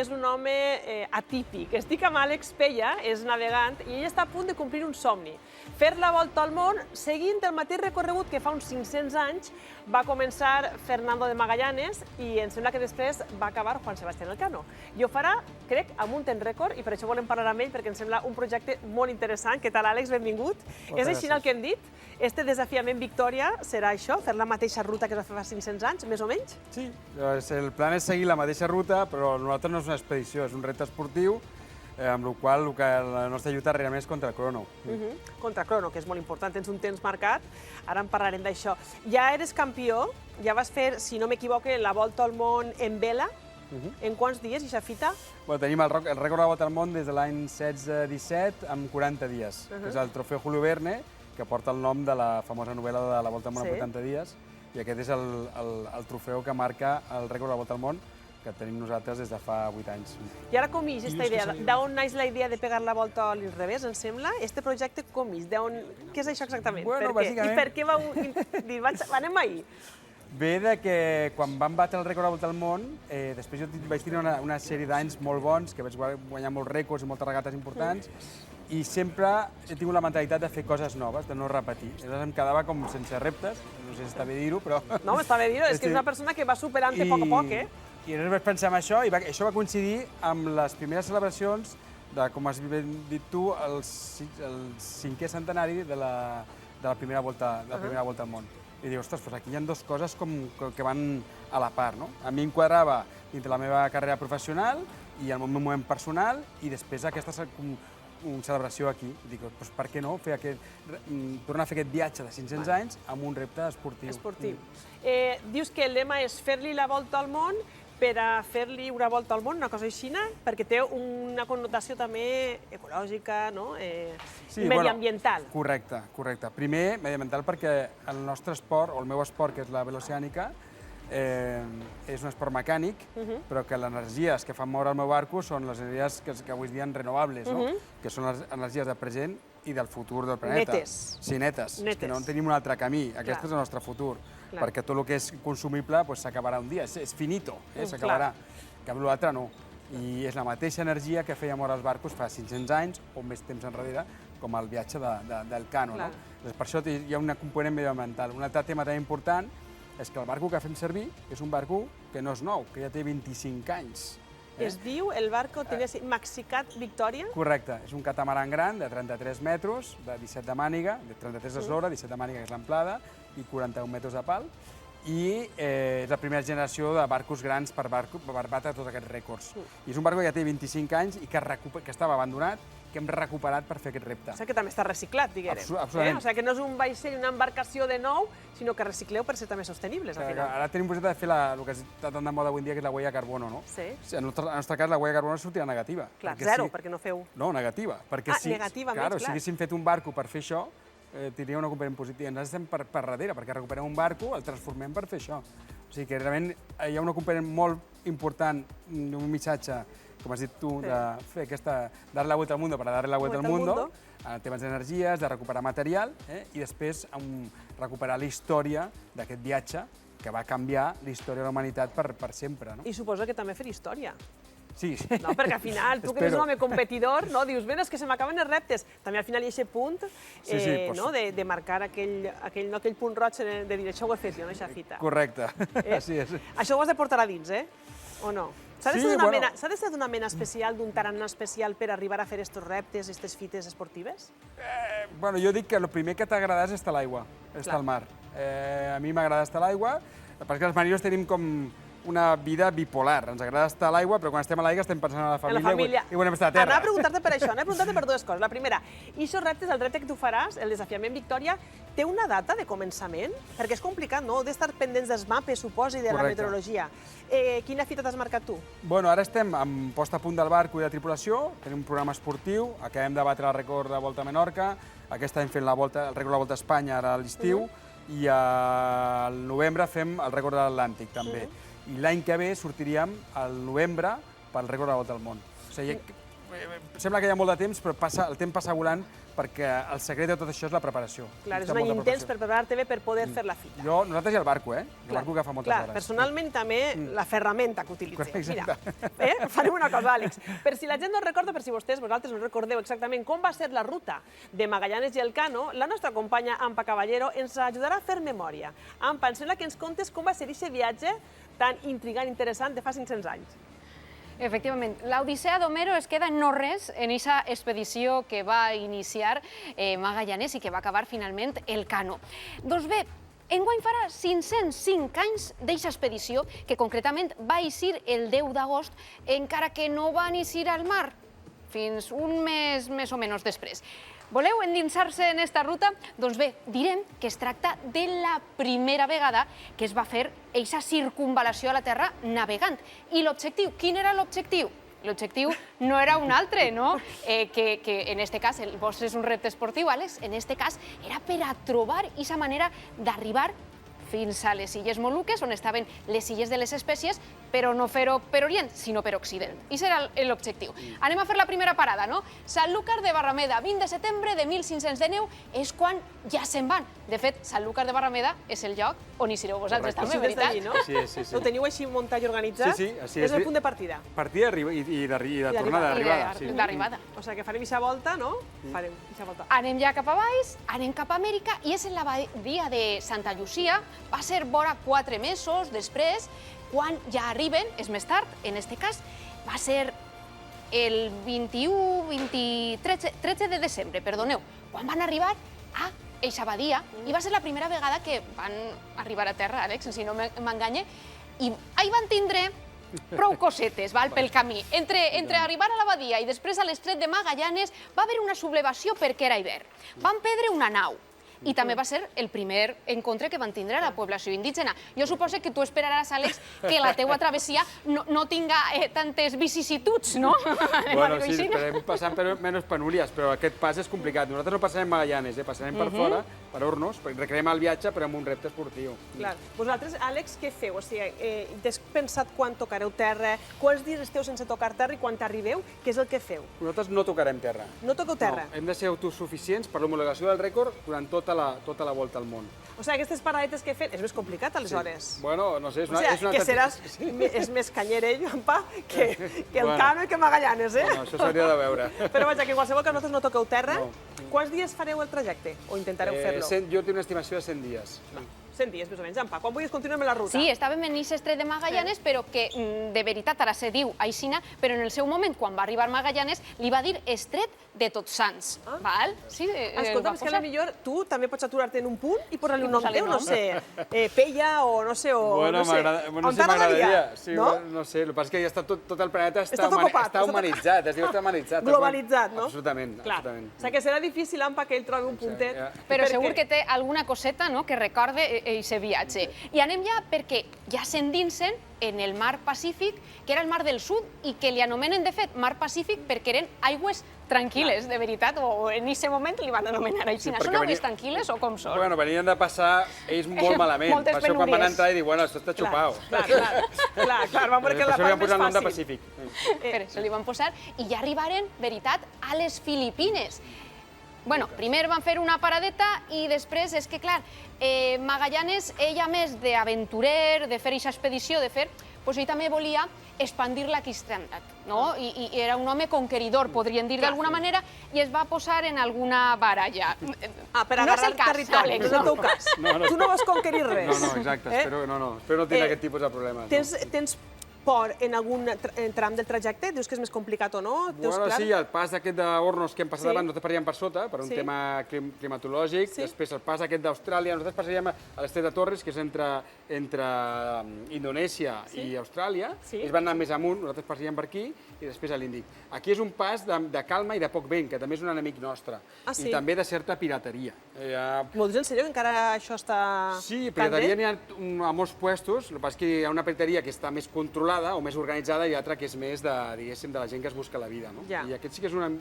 és un home atípic. Estic amb Àlex Pella, és navegant, i ell està a punt de complir un somni. Fer la volta al món seguint el mateix recorregut que fa uns 500 anys va començar Fernando de Magallanes i em sembla que després va acabar Juan Sebastián Elcano. I ho farà, crec, amb un temps rècord, i per això volem parlar amb ell, perquè em sembla un projecte molt interessant. Què tal, Àlex? Benvingut. És així el que hem dit? Este desafiament Victòria serà això, fer la mateixa ruta que es va fer fa 500 anys, més o menys? Sí, el plan és seguir la mateixa ruta, però nosaltres no és una expedició, és un repte esportiu, amb la qual la nostra lluita realment és contra el crono. Contra crono, que és molt important, tens un temps marcat, ara en parlarem d'això. Ja eres campió, ja vas fer, si no m'equivoque, la volta al món en vela. En quants dies, ixa fita? Tenim el rècord de la volta al món des de l'any 16-17 amb 40 dies, que és el trofeu Julio Verne, que porta el nom de la famosa novel·la de la volta al món en 80 dies, i aquest és el trofeu que marca el rècord de la volta al món que tenim nosaltres des de fa 8 anys. I ara com ix aquesta idea? D'on naix la idea de pegar la volta a l'inrevés, em sembla? Este projecte com ix? Què és això exactament? I per què vau dir, anem ahir? Ve de que quan vam batre el rècord de la volta al món, després jo vaig tenir una sèrie d'anys molt bons, que vaig guanyar molts rècords i moltes regates importants, i sempre he tingut la mentalitat de fer coses noves, de no repetir. Llavors em quedava com sense reptes, no sé si està bé dir-ho, però... No, està bé dir-ho, és que és una persona que va superant-te a poc a poc, eh? I llavors vaig pensar en això, i això va coincidir amb les primeres celebracions de, com has dit tu, el 5è centenari de la primera volta al món. I dic, ostres, aquí hi ha dues coses que van a la part, no? A mi em quadrava dintre la meva carrera professional i el meu moment personal, i després aquesta celebració aquí. Dic, doncs per què no tornar a fer aquest viatge de 500 anys amb un repte esportiu. Dius que el lema és fer-li la volta al món per a fer-li una volta al món, una cosa així, perquè té una connotació també ecològica, mediambiental. Correcte. Primer, mediambiental perquè el nostre esport, o el meu esport, que és la veloceànica, és un esport mecànic, però que les energies que fan moure el meu barco són les energies que avui diem renovables, que són les energies del present i del futur del planeta. Netes. Sí, netes. Que no tenim un altre camí. Aquest és el nostre futur. Perquè tot el que és consumible s'acabarà un dia. És finito, s'acabarà. En canvi, l'altre no. I és la mateixa energia que feia moure els barcos fa 500 anys o més temps enrere, com el viatge del Cano. Per això hi ha un component mediambiental. Un altre tema també important és que el barco que fem servir és un barco que no és nou, que ja té 25 anys. Es diu el barco Maxicat Victòria? Correcte, és un catamaran gran de 33 metres, de 17 de màniga, de 33 eslora, 17 de màniga que és l'amplada, i 41 metres de pal, i és la primera generació de barcos grans per batre tots aquests rècords. I és un barco que ja té 25 anys i que estava abandonat, que hem recuperat per fer aquest repte. O sigui que també està reciclat, diguem. Absolutament. O sigui que no és un vaixell, una embarcació de nou, sinó que recicleu per ser també sostenibles, al final. Ara tenim possibilitat de fer el que està tan de moda avui en dia, que és la huella de carbono, no? Sí. En el nostre cas, la huella de carbono sortirà negativa. Clar, zero, perquè no feu... No, negativa. Negativa, més, clar. Si haguéssim fet un barco per fer això, tindria una component positiva. Ens estem per darrere, perquè recuperem un barco, el transformem per fer això. O sigui que realment hi ha una component molt important, un missatge, com has dit tu, de fer aquesta dar la vuelta al mundo per dar la vuelta al mundo, en temes d'energies, de recuperar material, i després recuperar la història d'aquest viatge que va canviar la història de la humanitat per sempre. I suposo que també fer història. Sí. No, perquè al final, tu que eres un home competidor, dius, bé, és que se m'acaben els reptes. També al final hi ha aquest punt de marcar aquell punt roig de dir, això ho he fet jo, no aquesta fita. Correcte, així és. Això ho has de portar a dins, o no? S'ha de ser d'una mena especial, d'un tarannà especial per arribar a fer aquests reptes, aquestes fites esportives? Bueno, jo dic que el primer que t'agrada és estar a l'aigua, estar al mar. A mi m'agrada estar a l'aigua, perquè els marinos tenim com una vida bipolar. Ens agrada estar a l'aigua, però quan estem a l'aigua estem pensant en la família i volem estar a terra. Anava a preguntar-te per això, anava a preguntar-te per dues coses. La primera, i aquests reptes, el repte que tu faràs, el desafiament Victòria, té una data de començament? Perquè és complicat, no? Heu d'estar pendents dels mapes, suposi, de la meteorologia. Quina fita t'has marcat tu? Bueno, ara estem en posta a punt del barco i de tripulació, tenim un programa esportiu, acabem de batre el rècord de Volta a Menorca, aquest any fem el rècord de la Volta a Espanya ara a l'estiu, i al novembre fem el rècord de l'Atlàntic, també. I l'any que ve sortiríem al novembre pel rècord de la Volta al món. O sigui, sembla que hi ha molt de temps, però el temps passa volant perquè el secret de tot això és la preparació. Clar, és un any intens per preparar-te bé per poder fer la fita. Nosaltres i el barco, El barco que fa moltes hores. Personalment també la ferramenta que utilitzem. Exacte. Mira, farem una cosa, Àlex. Per si la gent no recorda, per si vosaltres no recordeu exactament com va ser la ruta de Magallanes i Elcano, la nostra companya Ampa Caballero ens ajudarà a fer memòria. Ampa, em sembla que ens contes com va ser aquest viatge tan intrigant i interessant de fa 500 anys. Efectivament, l'Odissea d'Homero es queda en no res en aquesta expedició que va iniciar Magallanes i que va acabar finalment Elcano. Doncs bé, enguany farà 505 anys d'aquesta expedició, que concretament va eixir el 10 d'agost, encara que no va eixir al mar, fins un mes més o menys després. Voleu endinsar-se en aquesta ruta? Doncs bé, direm que es tracta de la primera vegada que es va fer aquesta circunvalació a la Terra navegant. I l'objectiu, quin era l'objectiu? L'objectiu no era un altre, no? Que en aquest cas, el vostre és un repte esportiu, Àlex, en aquest cas era per a trobar aquesta manera d'arribar fins a les Illes Moluques, on estaven les Illes de les Espècies, però no fer-ho per Orient, sinó per Occident. I serà l'objectiu. Anem a fer la primera parada, no? Sanlúcar de Barrameda, 20 de setembre de 1519, és quan ja se'n van. De fet, Sanlúcar de Barrameda és el lloc on hi sereu vosaltres també, veritat? Sí. Ho teniu així muntat i organitzat? Sí, és el punt de partida. Partida i de tornada, d'arribada. D'arribada. O sigui que farem aquesta volta, no? Farem aquesta volta. Anem ja cap a baix, anem cap a Amèrica, i és en la badia de Santa Llucia. Va ser vora 4 mesos després, quan ja arriben, és més tard, en aquest cas, va ser el 13 de desembre, perdoneu, quan van arribar a eixa badia, i va ser la primera vegada que van arribar a terra, Àlex, si no m'enganye, i ahí van tindre prou cosetes, pel camí. Entre arribar a la badia i després a l'estret de Magallanes va haver una sublevació perquè era hivern. Van perdre una nau, i també va ser el primer encontre que van tindre a la població indígena. Jo suposo que tu esperaràs, Àlex, que la teua travessia no tinga tantes vicissituds, no? Bueno, sí, esperem passar per menys penúries, però aquest pas és complicat. Nosaltres no passarem Magallanes, passarem per fora, per Hornos, recreem el viatge, però amb un repte esportiu. Clar. Vosaltres, Àlex, què feu? O sigui, t'has pensat quan tocareu terra, quants dies esteu sense tocar terra i quan t'arribeu, què és el que feu? Nosaltres no tocarem terra. No toqueu terra? No, hem de ser autosuficients per l'homologació del rècord durant tota la volta al món. O sigui, aquestes paradetes que he fet és més complicat, aleshores. Bueno, no sé, és una... O sigui, que seràs més canyer, Ampa, que el Cano i que Magallanes, Bueno, això s'hauria de veure. Però vaja, que en qualsevol cas nosaltres no toqueu terra. Quants dies fareu el trajecte? O intentareu fer-lo? Jo tinc una estimació de 100 dies. 100 dies, més o menys. Ampa, quan vulguis continuem amb la ruta. Sí, estàvem en aquest estret de Magallanes, però que de veritat ara se diu aixina, però en el seu moment, quan va arribar Magallanes, li va dir estret de Tots Sants. Val? Sí, escolta, és que potser tu també pots aturar-te en un punt i posar-li un nom teu, no sé, Pella o no sé, Bueno, sí, m'agradaria. No sé, el que passa és que ja està tot el planeta està humanitzat, es diu està humanitzat. Globalitzat, no? Absolutament. O sigui que serà difícil, Ampa, que ell trobi un puntet. Però segur que té alguna coseta que recorde aquest viatge. I anem ja perquè ja s'endinsen en el mar Pacífic, que era el mar del sud, i que li anomenen, de fet, mar Pacífic perquè eren aigües tranquil·les, de veritat, o en aquest moment li van anomenar així. Són aigües tranquil·les o com són? Bueno, venien de passar ells molt malament. Per això quan van entrar i dir, bueno, això està xupau. Clar, van veure que la part més fàcil. Per això li van posar el nom de Pacífic. Per això li van posar, i ja arribaren, veritat, a les Filipines. Bueno, primer van fer una paradeta i després és que, clar, Magallanes, ell a més d'aventurer, de fer aquesta expedició, de fer, doncs ell també volia expandir la cristiandat, no? I era un home conqueridor, podríem dir d'alguna manera, i es va posar en alguna baralla. Per agarrar territori, no és el teu cas. Tu no vas conquerir res. No, exacte, espero no tenir aquest tipus de problemes. Tens por en algun tram del trajecte? Dius que és més complicat o no? Bueno, sí, el pas aquest d'Hornos que hem passat abans, nosaltres passaríem per sota, per un tema climatològic. Després el pas aquest d'Austràlia, nosaltres passaríem a l'estret de Torres, que és entre Indonèsia i Austràlia. Ells van anar més amunt, nosaltres passaríem per aquí, i després a l'Índic. Aquí és un pas de calma i de poc vent, que també és un enemic nostre. I també de certa pirateria. M'ho dius en sèrio, que encara això està... Sí, pirateria n'hi ha a molts puestos, el que passa és que hi ha una pirateria que està més controlada o més organitzada i l'altra que és més de, diguéssim, de la gent que es busca la vida, no? I aquest sí que és un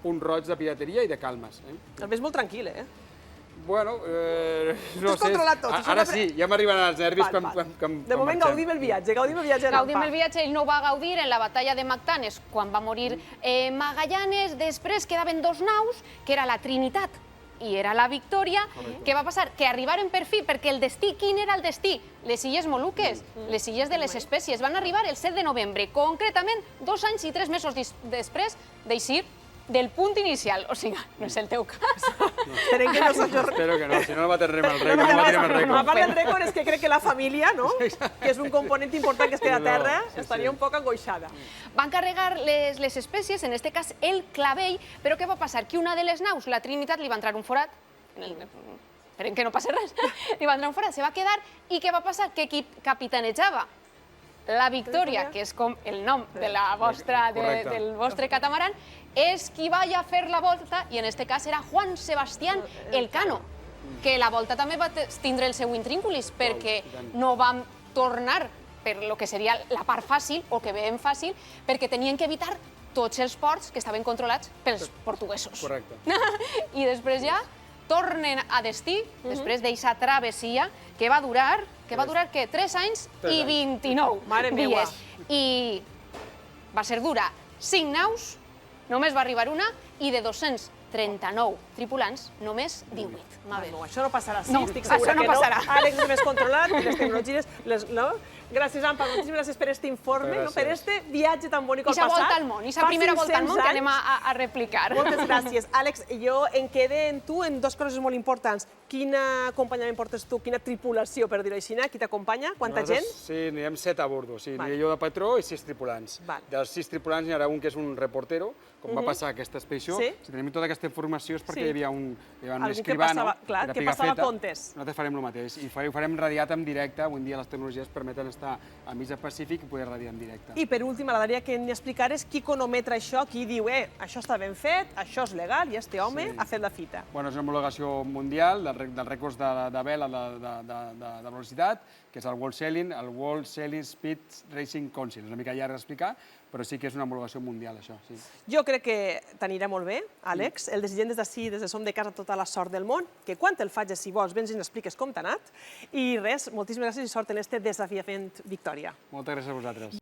punt roig de pirateria i de calmes. El ves molt tranquil, Bueno, no T'has sé. controlat tot, això Ara no sí, ja m'arriben els nervis Val, quan val. De moment marxem. gaudim el viatge, gaudim el viatge. Gaudim el viatge, ell no va gaudir en la batalla de Mactanes, quan va morir Magallanes. Després quedaven dos naus, que era la Trinitat i era la Victòria. Què va passar? Que arribaren per fi, perquè el destí, quin era el destí? Les Illes Moluques, les Illes de les Espècies. Van arribar el 7 de novembre, concretament 2 anys i 3 mesos després d'eixir del punt inicial. O sigui, no és el teu cas. Esperem que no soc jo. Espero que no, si no, no batrem el rècord. No batrem el A rècord. part del rècord és que crec que la família, no? Que és un component important que es queda a terra, estaria un poc angoixada. Van carregar les espècies, en este cas el clavell, però què va passar? Que una de les naus, la Trinitat, li va entrar un forat, esperem que no passi res, li va entrar un forat, se va quedar, i què va passar? Que qui capitanejava la Victòria, que és com el nom de la vostra, del vostre catamaran, és qui va a fer la volta, i en este cas era Juan Sebastián Elcano, que la volta també va tindre el seu intrínculis, perquè no vam tornar per lo que seria la part fàcil, o que veiem fàcil, perquè tenien que evitar tots els ports que estaven controlats pels portuguesos. Correcte. I després ja tornen a destí, després d'eixa travessia, que va durar, què? 3 anys i 29 Mare meua. dies. I va ser dura 5 naus, només va arribar una, i de 239 tripulants, només 18. No, això no passarà, sí, No, estic segura això no que no. passarà. Àlex és més controlat, les tecnologies, no? Gràcies, Ampa, moltíssimes gràcies per aquest informe, no? Per este viatge tan bonic al Ixa passat. volta al món, ixa Fa primera volta al 500 món que anem anys. a replicar. Moltes gràcies. Àlex, jo em quedé en tu en dues coses molt importants. Quin acompanyament portes tu, quina tripulació, per dir-ho així, qui t'acompanya? Quanta gent? Sí, anirem 7 a bordo. Sí, Val. aniré jo de patró i 6 tripulants. Val. Dels 6 tripulants n'hi haurà un que és un reportero, com va passar aquesta expedició. Sí. Si tenim tota aquesta informació és perquè Sí. hi havia un Algú que escribano, passava- clar, era que passava Pigafetta. contes. Nosaltres farem el mateix i ho farem radiat en directe. Avui en dia les tecnologies permeten estar a mig del Pacífic i poder radiar en directe. I per últim, m'agradaria que ens explicares qui cronometra això, qui diu, això està ben fet, això és legal, i este home ha fet la fita. Bueno, és una homologació mundial dels rècords de vela de velocitat, que és el World Sailing Speed Racing Council. És una mica llarg d'explicar, però sí que és una homologació mundial, això. Sí. Jo crec que t'anirà molt bé, Àlex. El desitgem des d'ací, des de Som de Casa, tota la sort del món, que quan te'l facis, si vols, vens i ens expliques com t'ha anat. I res, moltíssimes gràcies i sort en este desafiament Victòria. Moltes gràcies a vosaltres.